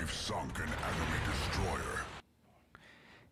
We've sunk an enemy destroyer.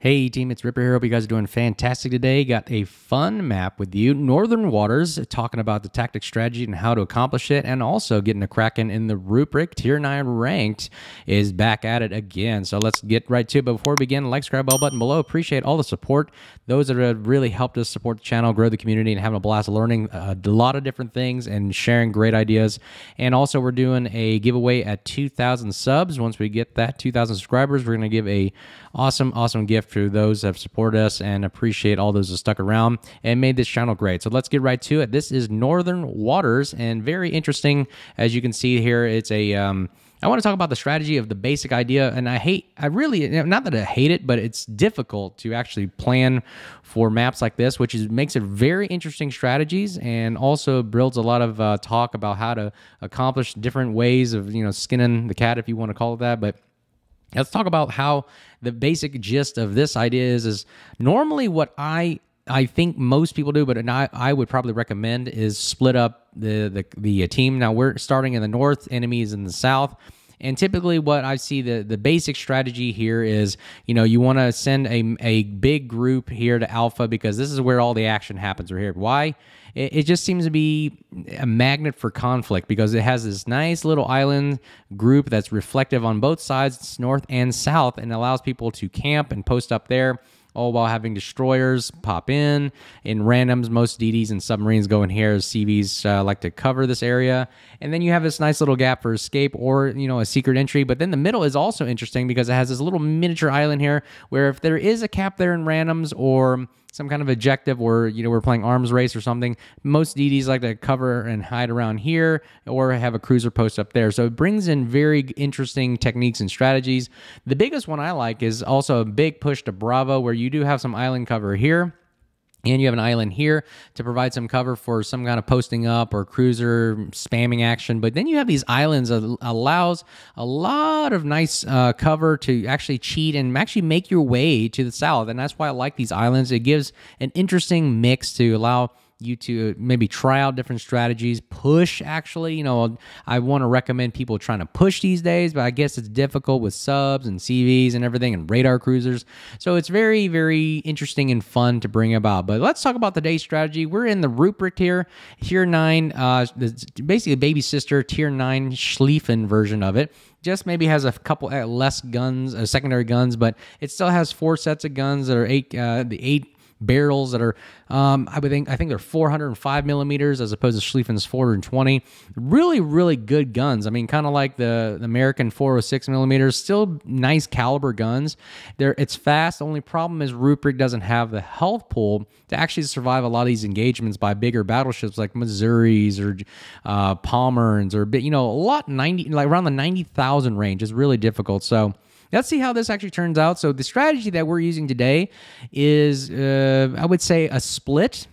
Hey team, it's Ripper here. Hope you guys are doing fantastic today. Got a fun map with you. Northern Waters, talking about the tactic strategy and how to accomplish it, and also getting a Kraken in the Rupprecht. Tier 9 ranked is back at it again. So let's get right to it. But before we begin, like, subscribe, bell button below. Appreciate all the support. Those that have really helped us support the channel, grow the community, and having a blast learning a lot of different things and sharing great ideas. And also, we're doing a giveaway at 2,000 subs. Once we get that 2,000 subscribers, we're going to give a awesome gift to those that have supported us, and appreciate all those that stuck around and made this channel great. So let's get right to it. This is Northern Waters, and very interesting. As you can see here, it's a I want to talk about the strategy of the basic idea, and I really, not that I hate it, but it's difficult to actually plan for maps like this, which makes it very interesting strategies, and also builds a lot of talk about how to accomplish different ways of, skinning the cat, if you want to call it that. But let's talk about how the basic gist of this idea is normally what I think most people do, but I would probably recommend is split up the team. Now we're starting in the north, enemies in the south. And typically what I see the basic strategy here is, you want to send a big group here to Alpha, because this is where all the action happens right here. Why? It just seems to be a magnet for conflict, because it has this nice little island group that's reflective on both sides, north and south, and allows people to camp and post up there, all while having destroyers pop in randoms. Most DDs and submarines go in here, as CVs like to cover this area. And then you have this nice little gap for escape, or, a secret entry. But then the middle is also interesting, because it has this little miniature island here, where if there is a cap there in randoms, or some kind of objective, or we're playing arms race or something, most DDs like to cover and hide around here, or have a cruiser post up there. So it brings in very interesting techniques and strategies. The biggest one I like is also a big push to Bravo, where you do have some island cover here, and you have an island here to provide some cover for some kind of posting up or cruiser spamming action. But then you have these islands that allows a lot of nice cover to actually cheat and actually make your way to the south. And that's why I like these islands. It gives an interesting mix to allow you to maybe try out different strategies, push. Actually, I want to recommend people trying to push these days, but I guess it's difficult with subs and CVs and everything, and radar cruisers. So it's very, very interesting and fun to bring about. But let's talk about today's strategy. We're in the Rupprecht here, Tier 9, basically a baby sister, Tier 9 Schlieffen version of it. Just maybe has a couple less guns, secondary guns, but it still has 4 sets of guns that are the 8 barrels that are I think they're 405 millimeters, as opposed to Schlieffen's 420. Really good guns. I mean, kind of like the American 406 millimeters. Still nice caliber guns. It's fast. The only problem is Rupprecht doesn't have the health pool to actually survive a lot of these engagements by bigger battleships like Missouris or Palmerns, or a lot around the 90,000 range is really difficult. So let's see how this actually turns out. So the strategy that we're using today is, I would say, a split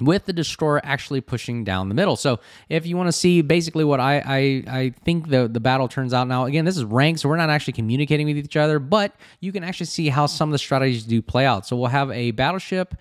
with the destroyer actually pushing down the middle. So if you want to see basically what I think the battle turns out. Now, again, this is ranked, so we're not actually communicating with each other, but you can actually see how some of the strategies do play out. So we'll have a battleship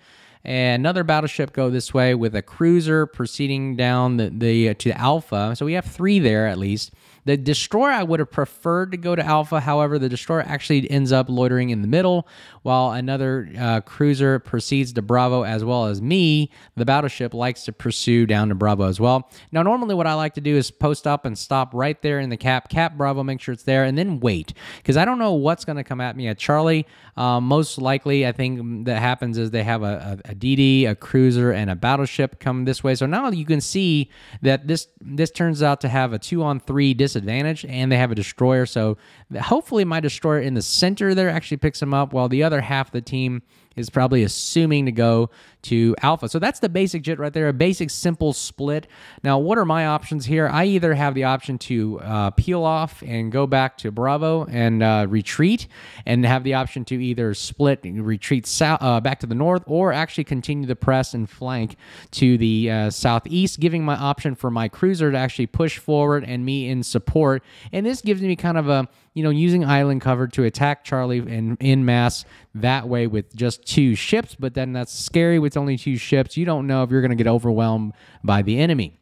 and another battleship go this way, with a cruiser proceeding down to Alpha. So we have 3 there at least. The destroyer, I would have preferred to go to Alpha. However, the destroyer actually ends up loitering in the middle, while another cruiser proceeds to Bravo, as well as me. The battleship likes to pursue down to Bravo as well. Now, normally what I like to do is post up and stop right there in the cap Bravo, make sure it's there, and then wait, because I don't know what's going to come at me at Charlie. Most likely, I think that happens is they have a DD, a cruiser, and a battleship come this way. So now you can see that this turns out to have a 2-on-3 disadvantage, and they have a destroyer. So hopefully my destroyer in the center there actually picks him up, while the other half of the team is probably assuming to go to Alpha. So that's the basic JIT right there, a basic simple split. Now, what are my options here? I either have the option to peel off and go back to Bravo and retreat, and have the option to either split and retreat back to the north, or actually continue the press and flank to the southeast, giving my option for my cruiser to actually push forward and me in support. And this gives me kind of a, using island cover to attack Charlie in mass that way with just 2 ships. But then that's scary with only 2 ships. You don't know if you're going to get overwhelmed by the enemy.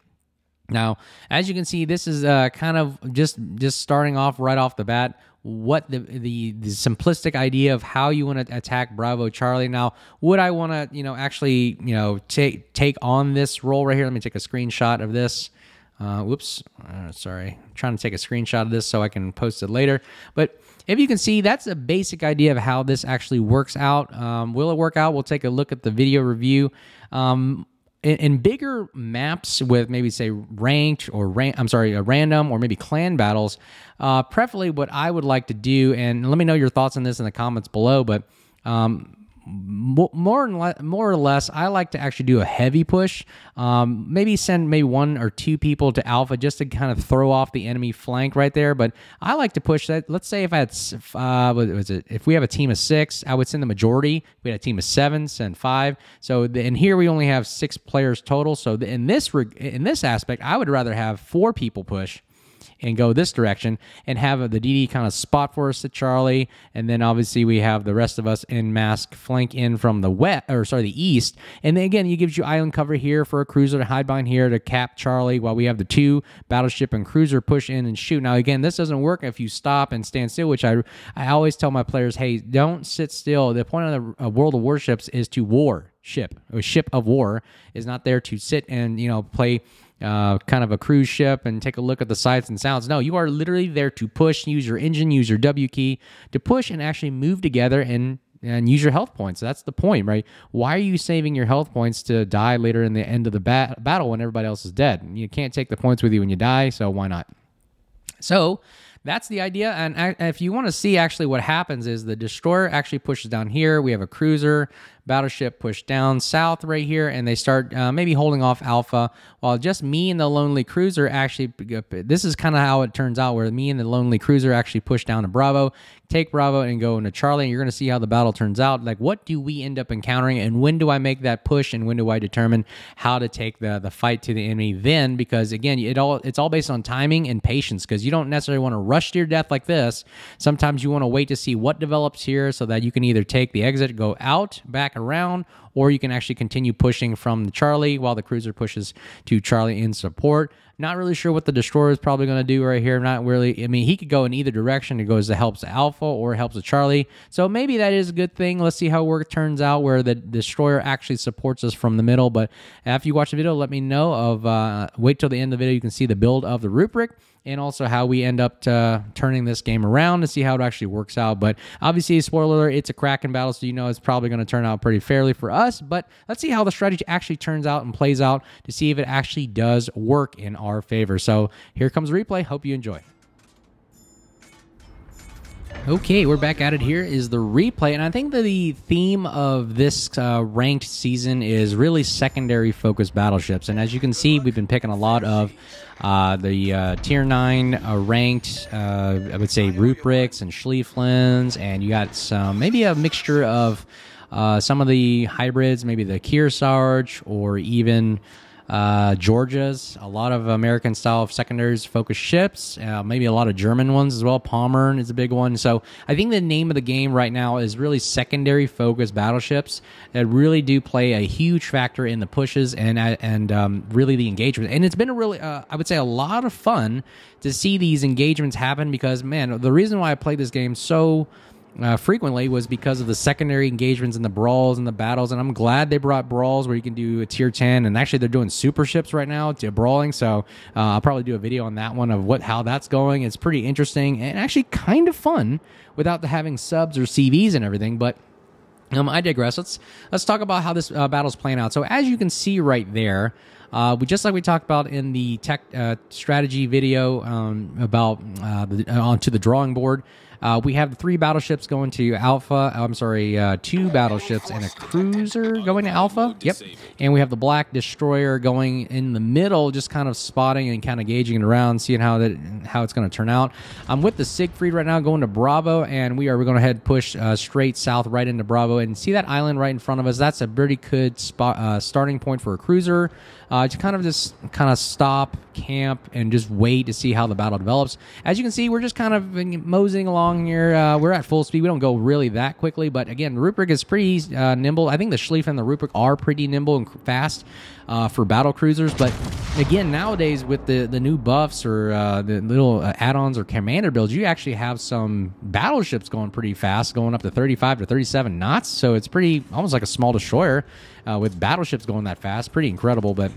Now, as you can see, this is kind of just starting off right off the bat what the simplistic idea of how you want to attack Bravo Charlie. Now, would I want to, actually, take on this role right here? Let me take a screenshot of this. Whoops. Sorry. I'm trying to take a screenshot of this so I can post it later. But if you can see, that's a basic idea of how this actually works out. Will it work out? We'll take a look at the video review. In bigger maps with maybe say ranked or random or maybe clan battles, preferably what I would like to do, and let me know your thoughts on this in the comments below, but more or less, I like to actually do a heavy push. Maybe send one or two people to Alpha just to kind of throw off the enemy flank right there. But I like to push that. Let's say if I had, if we have a team of 6, I would send the majority. If we had a team of 7, send 5. So in here we only have 6 players total. So in this aspect, I would rather have 4 people push and go this direction and have the DD kind of spot for us to Charlie, and then obviously we have the rest of us in mask flank in from the east, and then again, it gives you island cover here for a cruiser to hide behind here to cap Charlie while we have the 2 battleship and cruiser push in and shoot. Now again, this doesn't work if you stop and stand still, which I always tell my players, hey, don't sit still. The point of the World of Warships is to war ship. A ship of war is not there to sit and play kind of a cruise ship and take a look at the sights and sounds. No, you are literally there to push, use your engine, use your W key to push and actually move together and use your health points. That's the point, right? Why are you saving your health points to die later in the end of the battle when everybody else is dead? You can't take the points with you when you die, so why not? So that's the idea, and if you want to see actually what happens is the destroyer actually pushes down here. We have a cruiser, battleship push down south right here, and they start maybe holding off Alpha, while just me and the lonely cruiser actually, this is kind of how it turns out, where me and the lonely cruiser actually push down to Bravo, take Bravo, and go into Charlie, and you're going to see how the battle turns out. Like, what do we end up encountering, and when do I make that push, and when do I determine how to take the fight to the enemy then? Because, again, it's all based on timing and patience, because you don't necessarily want to rush to your death like this. Sometimes you want to wait to see what develops here so that you can either take the exit, go out, back around, or you can actually continue pushing from the Charlie while the cruiser pushes to Charlie in support. Not really sure what the destroyer is probably going to do right here. Not really. I mean, he could go in either direction. It goes to helps Alpha or helps the Charlie. So maybe that is a good thing. Let's see how it turns out where the destroyer actually supports us from the middle. But after you watch the video, let me know of, wait till the end of the video. You can see the build of the Rupprecht and also how we end up turning this game around to see how it actually works out. But obviously, spoiler alert, it's a Kraken battle, so it's probably going to turn out pretty fairly for us. But let's see how the strategy actually turns out and plays out to see if it actually does work in our favor. So here comes replay. Hope you enjoy. Okay, we're back at it. Here is the replay, and I think that the theme of this ranked season is really secondary focused battleships. And as you can see, we've been picking a lot of the tier 9 ranked, I would say, Rupprechts and Schliefflins, and you got some, maybe a mixture of some of the hybrids, maybe the Kearsarge or even Georgias, a lot of American style secondaries focused ships, maybe a lot of German ones as well. Pommern is a big one. So I think the name of the game right now is really secondary focused battleships that really do play a huge factor in the pushes and really the engagement. And it's been a really, I would say, a lot of fun to see these engagements happen because, man, the reason why I played this game so frequently was because of the secondary engagements and the brawls and the battles, and I'm glad they brought brawls where you can do a tier 10, and actually they're doing super ships right now to brawling, so I'll probably do a video on that one of how that's going. It's pretty interesting and actually kind of fun without having subs or CVs and everything, but I digress. Let's talk about how this battle's playing out. So as you can see right there, just like we talked about in the tech strategy video about onto the drawing board, we have 3 battleships going to Alpha. I'm sorry, 2 battleships and a cruiser going to Alpha. Yep. And we have the black destroyer going in the middle, just kind of spotting and kind of gauging it around, seeing how it's going to turn out. I'm with the Siegfried right now going to Bravo, and we're going to head push straight south right into Bravo. And see that island right in front of us? That's a pretty good starting point for a cruiser. To kind of stop, camp, and just wait to see how the battle develops. As you can see, we're just kind of moseying along along here. We're at full speed. We don't go really that quickly, but again, Rupprecht is pretty nimble. I think the Schlieffen and the Rupprecht are pretty nimble and fast for battle cruisers. But again, nowadays with the new buffs or the little add-ons or commander builds, you actually have some battleships going pretty fast, going up to 35 to 37 knots. So it's pretty almost like a small destroyer with battleships going that fast. Pretty incredible, but.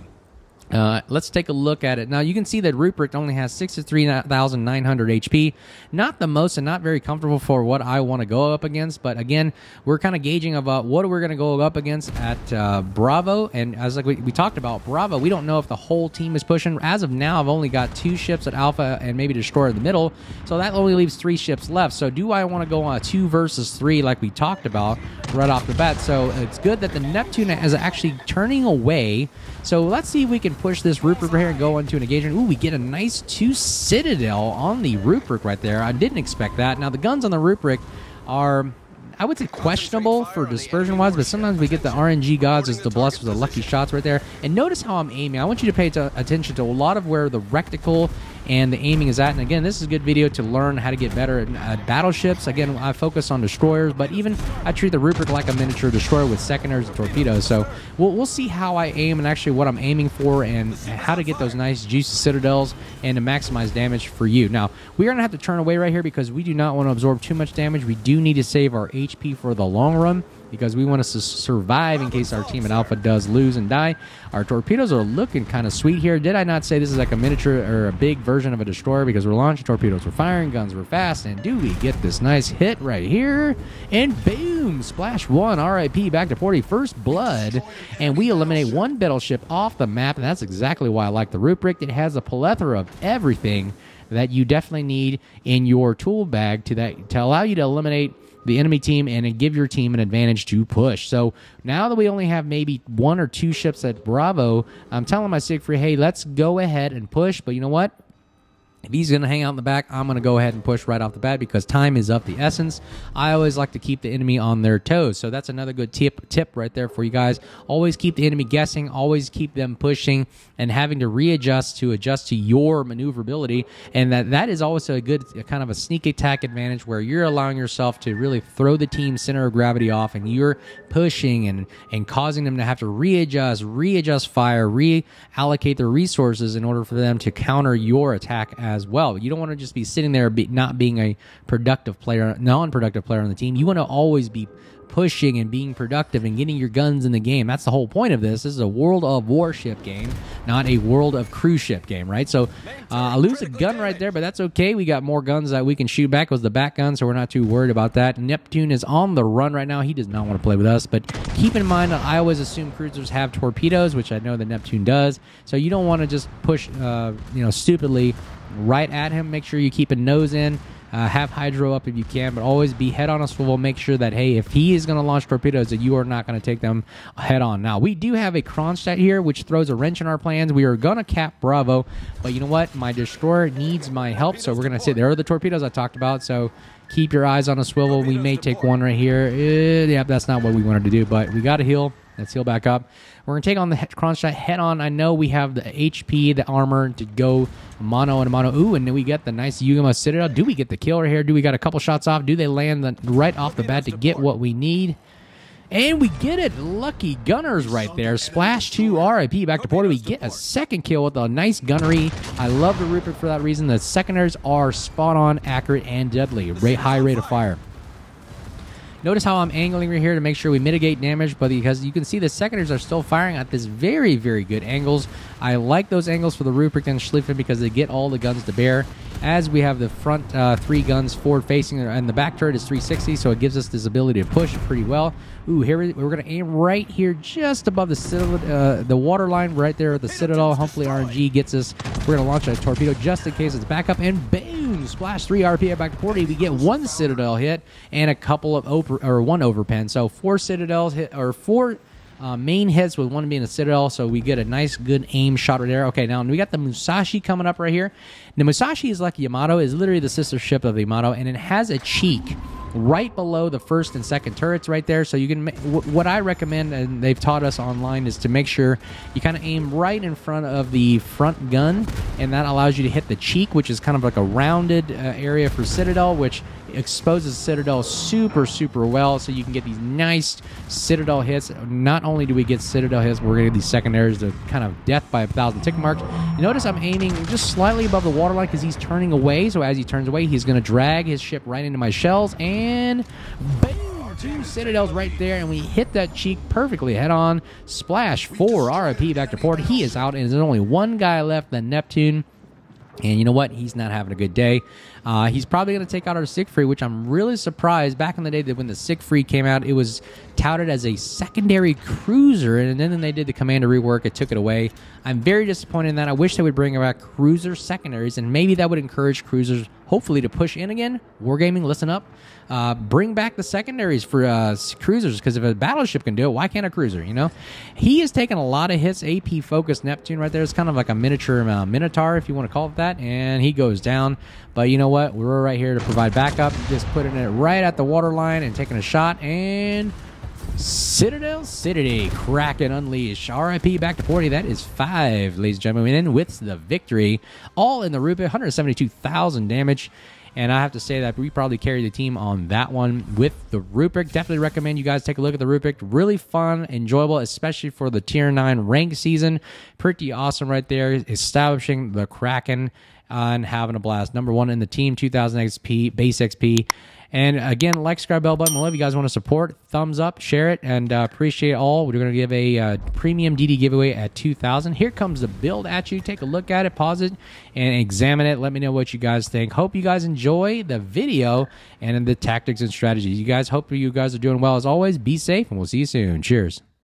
Let's take a look at it. Now, you can see that Rupprecht only has 63,900 HP. Not the most and not very comfortable for what I want to go up against. But again, we're kind of gauging about what we're going to go up against at Bravo. And as like we talked about, Bravo, we don't know if the whole team is pushing. As of now, I've only got 2 ships at Alpha and maybe Destroyer in the middle. So that only leaves 3 ships left. So do I want to go on a 2 versus 3 like we talked about right off the bat? So it's good that the Neptune is actually turning away. So let's see if we can push this Rupprecht here and go into an engagement. Ooh, we get a nice 2 Citadel on the Rupprecht right there. I didn't expect that. Now, the guns on the Rupprecht are, I would say, questionable for dispersion-wise, but sometimes we get the RNG gods as the blessed with the lucky shots right there. And notice how I'm aiming. I want you to pay attention to a lot of where the reticle and the aiming is at. And again, this is a good video to learn how to get better at battleships. Again, I focus on destroyers, but even I treat the Rupprecht like a miniature destroyer with secondaries and torpedoes. So we'll see how I aim and actually what I'm aiming for and how to get those nice juicy citadels and to maximize damage for you. Now, we're going to have to turn away right here because we do not want to absorb too much damage. We do need to save our HP for the long run, because we want us to survive in case our team at Alpha does lose and die. Our torpedoes are looking kind of sweet here. Did I not say this is like a miniature or a big version of a destroyer? Because we're launching torpedoes, we're firing guns, we're fast, and do we get this nice hit right here? And boom! Splash 1, RIP, back to 40, first blood. And we eliminate 1 battleship off the map, and that's exactly why I like the Rupprecht. It has a plethora of everything that you definitely need in your tool bag to allow you to eliminate the enemy team and give your team an advantage to push. So now that we only have maybe 1 or 2 ships at Bravo, I'm telling my Siegfried, hey, let's go ahead and push. But you know what? If he's going to hang out in the back, I'm going to go ahead and push right off the bat because time is of the essence. I always like to keep the enemy on their toes. So that's another good tip right there for you guys. Always keep the enemy guessing. Always keep them pushing and having to adjust to your maneuverability. And that is always a good kind of a sneak attack advantage where you're allowing yourself to really throw the team's center of gravity off and you're pushing and causing them to have to readjust fire, reallocate their resources in order for them to counter your attack as well. You don't want to just be sitting there not being a non-productive player on the team. You want to always be pushing and being productive and getting your guns in the game. That's the whole point of this. This is a World of Warship game, not a World of Cruise Ship game, right? So I lose a gun right there, but that's okay. We got more guns that we can shoot back with the back gun, so we're not too worried about that. Neptune is on the run right now. He does not want to play with us, but keep in mind that I always assume cruisers have torpedoes, which I know the Neptune does. So you don't want to just push, stupidly right at him. Make sure you keep a nose in. Have hydro up if you can, but always be head on a swivel. Make sure that, hey, if he is going to launch torpedoes, that you are not going to take them head on. Now, we do have a Kronstadt here, which throws a wrench in our plans. We are going to cap Bravo, but you know what? My destroyer needs my help, so we're going to say there are the torpedoes I talked about, so keep your eyes on a swivel. We may take one right here. Yeah, that's not what we wanted to do, but we got to heal. Let's heal back up. We're going to take on the Kronstadt head on. I know we have the HP, the armor to go mono and mono. Ooh, and then we get the nice Yugama Citadel. Do we get the kill right here? Do we got a couple shots off? Do they land right off the bat to get what we need? And we get it. Lucky gunners right there. Splash 2 RIP back to Porto. We get a second kill with a nice gunnery. I love the Rupprecht for that reason. The secondaries are spot on, accurate, and deadly. High rate of fire. Notice how I'm angling right here to make sure we mitigate damage, but because you can see the secondaries are still firing at this very, very good angles. I like those angles for the Rupprecht and Schlieffen because they get all the guns to bear. As we have the front 3 guns forward facing, and the back turret is 360, so it gives us this ability to push pretty well. Ooh, here we're going to aim right here just above the Citadel, the water line right there at the Citadel. Hopefully RNG gets us. We're going to launch a torpedo just in case it's back up, and boom! Splash 3 RP back to 40. We get 1 Citadel hit and a couple of one overpen. So 4 Citadels hit, or 4 main hits with 1 being a Citadel, so we get a nice good aim shot right there. Okay, now we got the Musashi coming up right here. The Musashi is like Yamato, is literally the sister ship of Yamato, and it has a cheek right below the first and second turrets right there. So you can, what I recommend, and they've taught us online, is to make sure you kind of aim right in front of the front gun, and that allows you to hit the cheek, which is kind of like a rounded area for Citadel, which exposes Citadel super well, so you can get these nice Citadel hits. Not only do we get Citadel hits, we're going to get these secondaries to kind of death by 1,000 tick marks. You notice I'm aiming just slightly above the waterline because he's turning away, so as he turns away, he's going to drag his ship right into my shells, and boom, 2 Citadels right there, and we hit that cheek perfectly head on. Splash 4 RIP back to port. He is out, and there's only one guy left, the Neptune. And you know what? He's not having a good day. He's probably going to take out our Siegfried, which I'm really surprised. Back in the day that when the Siegfried came out, it was touted as a secondary cruiser, and then when they did the commander rework, it took it away. I'm very disappointed in that. I wish they would bring back cruiser secondaries, and maybe that would encourage cruisers, hopefully, to push in again. Wargaming, listen up. Bring back the secondaries for cruisers, because if a battleship can do it, why can't a cruiser, you know? He is taking a lot of hits. AP-focused Neptune right there. It's kind of like a miniature Minotaur, if you want to call it that, and he goes down. But you know what? We're right here to provide backup. Just putting it right at the waterline and taking a shot, and Citadel City, Kraken unleashed. RIP back to 40. That is 5, ladies and gentlemen. And with the victory, all in the Rupprecht, 172,000 damage. And I have to say that we probably carried the team on that one with the Rupprecht. Definitely recommend you guys take a look at the Rupprecht. Really fun, enjoyable, especially for the Tier 9 rank season. Pretty awesome right there. Establishing the Kraken and having a blast. Number 1 in the team, 2,000 XP, base XP. And again, like, subscribe, bell button below. If you guys want to support, thumbs up, share it, and appreciate it all. We're going to give a premium DD giveaway at 2,000. Here comes the build at you. Take a look at it, pause it, and examine it. Let me know what you guys think. Hope you guys enjoy the video and the tactics and strategies. You guys, hope you guys are doing well as always. Be safe, and we'll see you soon. Cheers.